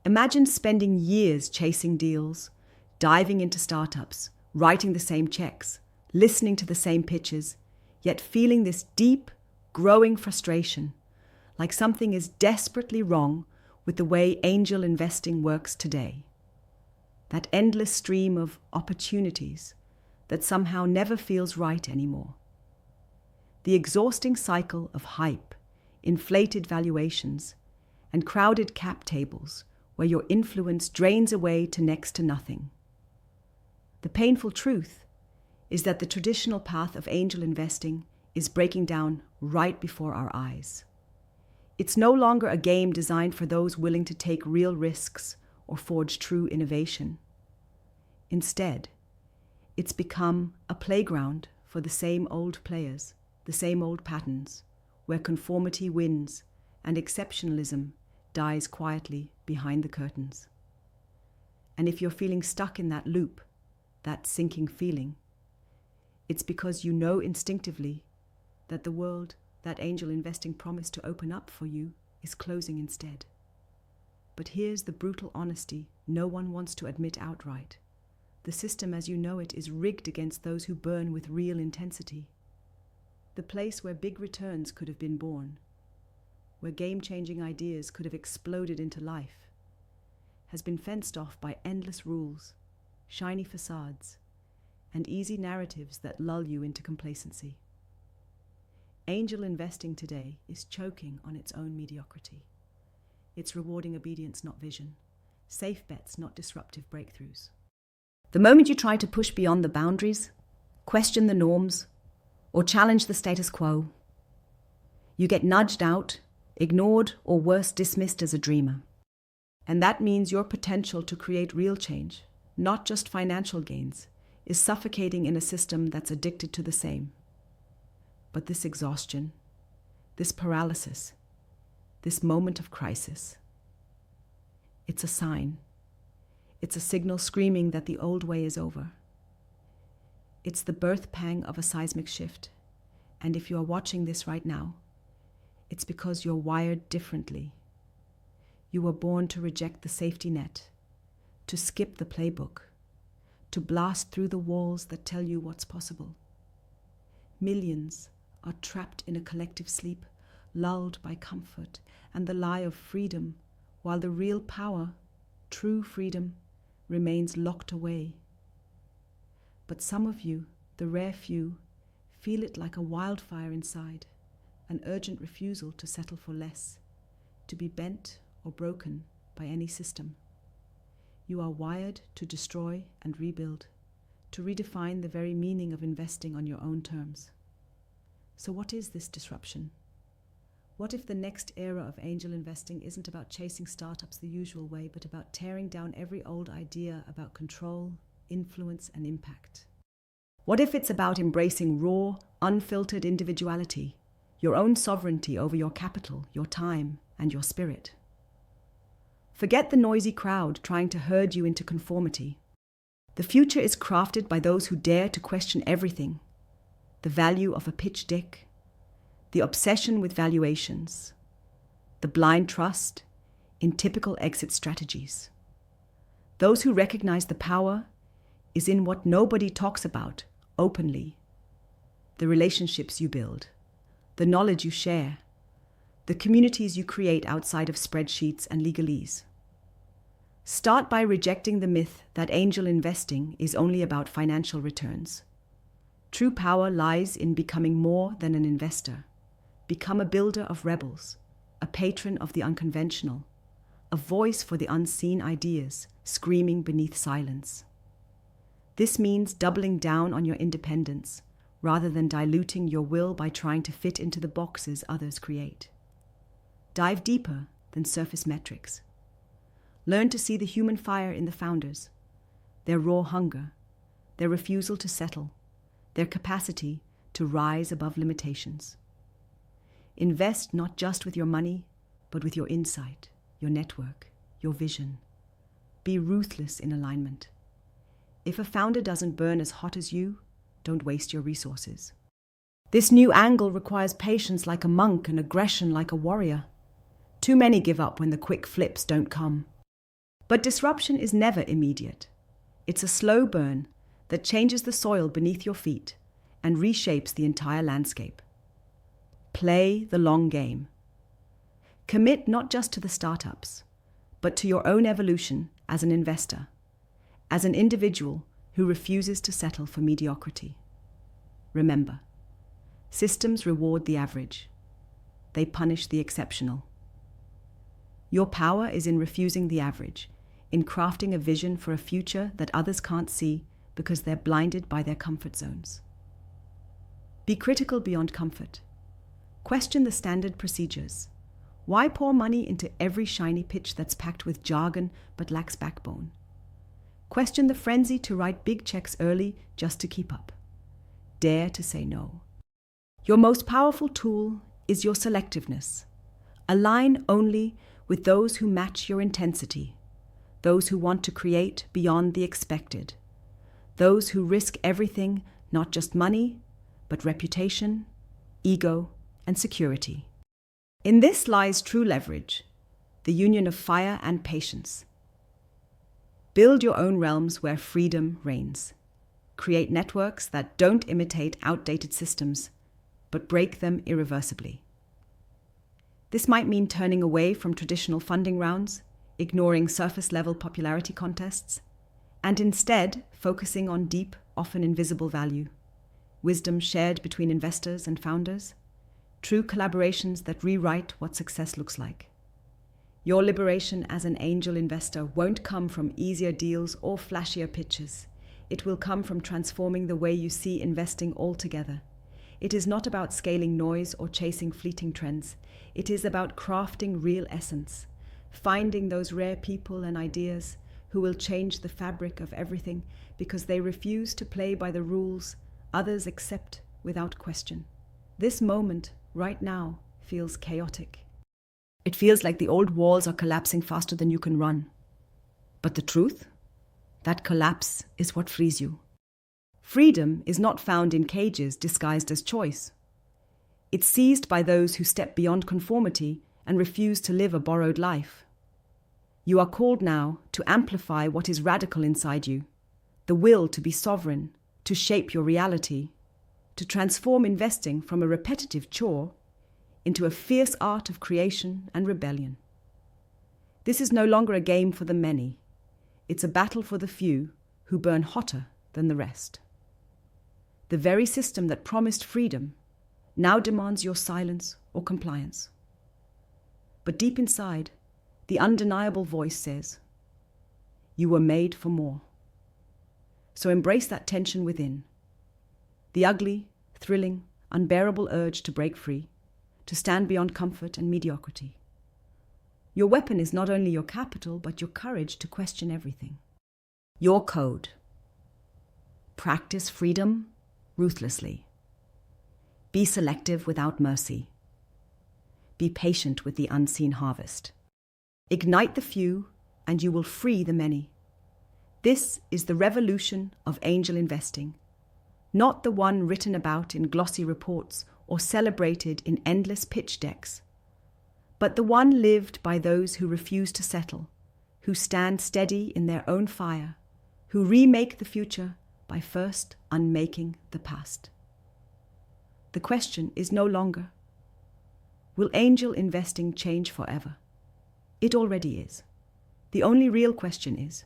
Imagine spending years chasing deals, diving into startups, writing the same checks, listening to the same pitches, yet feeling this deep, growing frustration, like something is desperately wrong with the way angel investing works today. That endless stream of opportunities that somehow never feels right anymore. The exhausting cycle of hype, inflated valuations, and crowded cap tables where your influence drains away to next to nothing. The painful truth is that the traditional path of angel investing is breaking down right before our eyes. It's no longer a game designed for those willing to take real risks or forge true innovation. Instead, it's become a playground for the same old players, the same old patterns, where conformity wins and exceptionalism dies quietly behind the curtains. And if you're feeling stuck in that loop, that sinking feeling, it's because you know instinctively that the world that angel investing promised to open up for you is closing instead. But here's the brutal honesty no one wants to admit outright. The system as you know it is rigged against those who burn with real intensity. The place where big returns could have been born, where game-changing ideas could have exploded into life, has been fenced off by endless rules, shiny facades, and easy narratives that lull you into complacency. Angel investing today is choking on its own mediocrity. It's rewarding obedience, not vision, safe bets, not disruptive breakthroughs. The moment you try to push beyond the boundaries, question the norms, or challenge the status quo, you get nudged out, ignored, or worse, dismissed as a dreamer. And that means your potential to create real change, not just financial gains, is suffocating in a system that's addicted to the same. But this exhaustion, this paralysis, this moment of crisis, it's a sign. It's a signal screaming that the old way is over. It's the birth pang of a seismic shift. And if you are watching this right now, it's because you're wired differently. You were born to reject the safety net, to skip the playbook, to blast through the walls that tell you what's possible. Millions are trapped in a collective sleep, lulled by comfort and the lie of freedom, while the real power, true freedom, remains locked away. But some of you, the rare few, feel it like a wildfire inside, an urgent refusal to settle for less, to be bent or broken by any system. You are wired to destroy and rebuild, to redefine the very meaning of investing on your own terms. So what is this disruption? What if the next era of angel investing isn't about chasing startups the usual way, but about tearing down every old idea about control, influence, and impact? What if it's about embracing raw, unfiltered individuality, your own sovereignty over your capital, your time, and your spirit? Forget the noisy crowd trying to herd you into conformity. The future is crafted by those who dare to question everything: the value of a pitch deck, the obsession with valuations, the blind trust in typical exit strategies. Those who recognize the power is in what nobody talks about openly: the relationships you build, the knowledge you share, the communities you create outside of spreadsheets and legalese. Start by rejecting the myth that angel investing is only about financial returns. True power lies in becoming more than an investor. Become a builder of rebels, a patron of the unconventional, a voice for the unseen ideas screaming beneath silence. This means doubling down on your independence rather than diluting your will by trying to fit into the boxes others create. Dive deeper than surface metrics. Learn to see the human fire in the founders, their raw hunger, their refusal to settle, their capacity to rise above limitations. Invest not just with your money, but with your insight, your network, your vision. Be ruthless in alignment. If a founder doesn't burn as hot as you, don't waste your resources. This new angle requires patience like a monk and aggression like a warrior. Too many give up when the quick flips don't come. But disruption is never immediate. It's a slow burn that changes the soil beneath your feet and reshapes the entire landscape. Play the long game. Commit not just to the startups, but to your own evolution as an investor, as an individual who refuses to settle for mediocrity. Remember, systems reward the average. They punish the exceptional. Your power is in refusing the average, in crafting a vision for a future that others can't see because they're blinded by their comfort zones. Be critical beyond comfort. Question the standard procedures. Why pour money into every shiny pitch that's packed with jargon but lacks backbone? Question the frenzy to write big checks early just to keep up. Dare to say no. Your most powerful tool is your selectiveness. Align only with those who match your intensity, those who want to create beyond the expected, those who risk everything, not just money, but reputation, ego, and security. In this lies true leverage, the union of fire and patience. Build your own realms where freedom reigns. Create networks that don't imitate outdated systems, but break them irreversibly. This might mean turning away from traditional funding rounds, ignoring surface-level popularity contests, and instead focusing on deep, often invisible value, wisdom shared between investors and founders, true collaborations that rewrite what success looks like. Your liberation as an angel investor won't come from easier deals or flashier pitches. It will come from transforming the way you see investing altogether. It is not about scaling noise or chasing fleeting trends. It is about crafting real essence, finding those rare people and ideas who will change the fabric of everything because they refuse to play by the rules others accept without question. This moment, right now, feels chaotic. It feels like the old walls are collapsing faster than you can run. But the truth? That collapse is what frees you. Freedom is not found in cages disguised as choice. It's seized by those who step beyond conformity and refuse to live a borrowed life. You are called now to amplify what is radical inside you, the will to be sovereign, to shape your reality, to transform investing from a repetitive chore into a fierce art of creation and rebellion. This is no longer a game for the many. It's a battle for the few who burn hotter than the rest. The very system that promised freedom now demands your silence or compliance. But deep inside, the undeniable voice says, you were made for more. So embrace that tension within, the ugly, thrilling, unbearable urge to break free, to stand beyond comfort and mediocrity. Your weapon is not only your capital, but your courage to question everything. Your code. Practice freedom ruthlessly. Be selective without mercy. Be patient with the unseen harvest. Ignite the few, and you will free the many. This is the revolution of angel investing, not the one written about in glossy reports or celebrated in endless pitch decks, but the one lived by those who refuse to settle, who stand steady in their own fire, who remake the future by first unmaking the past. The question is no longer, will angel investing change forever? It already is. The only real question is,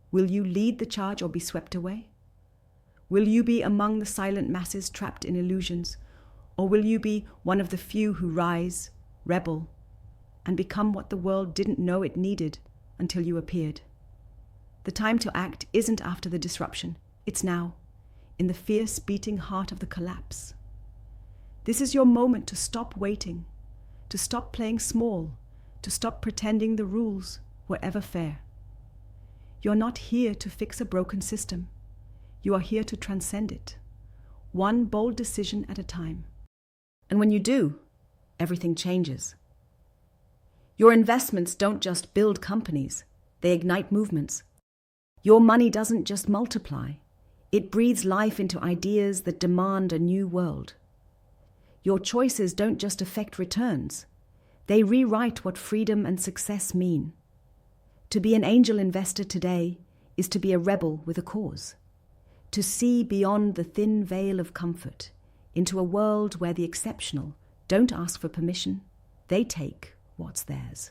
will you lead the charge or be swept away? Will you be among the silent masses trapped in illusions, or will you be one of the few who rise, rebel, and become what the world didn't know it needed until you appeared? The time to act isn't after the disruption, it's now, in the fierce beating heart of the collapse. This is your moment to stop waiting, to stop playing small, to stop pretending the rules were ever fair. You're not here to fix a broken system. You are here to transcend it, one bold decision at a time. And when you do, everything changes. Your investments don't just build companies, they ignite movements. Your money doesn't just multiply, it breathes life into ideas that demand a new world. Your choices don't just affect returns, they rewrite what freedom and success mean. To be an angel investor today is to be a rebel with a cause. To see beyond the thin veil of comfort into a world where the exceptional don't ask for permission, they take what's theirs.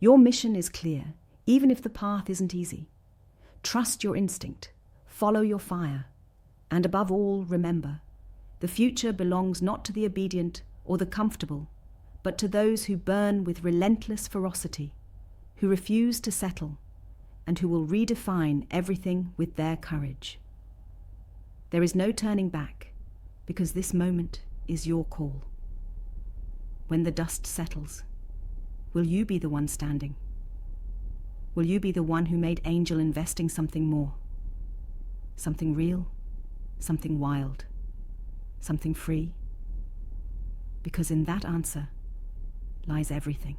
Your mission is clear, even if the path isn't easy. Trust your instinct, follow your fire, and above all, remember, the future belongs not to the obedient or the comfortable, but to those who burn with relentless ferocity, who refuse to settle, and who will redefine everything with their courage. There is no turning back, because this moment is your call. When the dust settles, will you be the one standing? Will you be the one who made angel investing something more? Something real, something wild, something free? Because in that answer lies everything.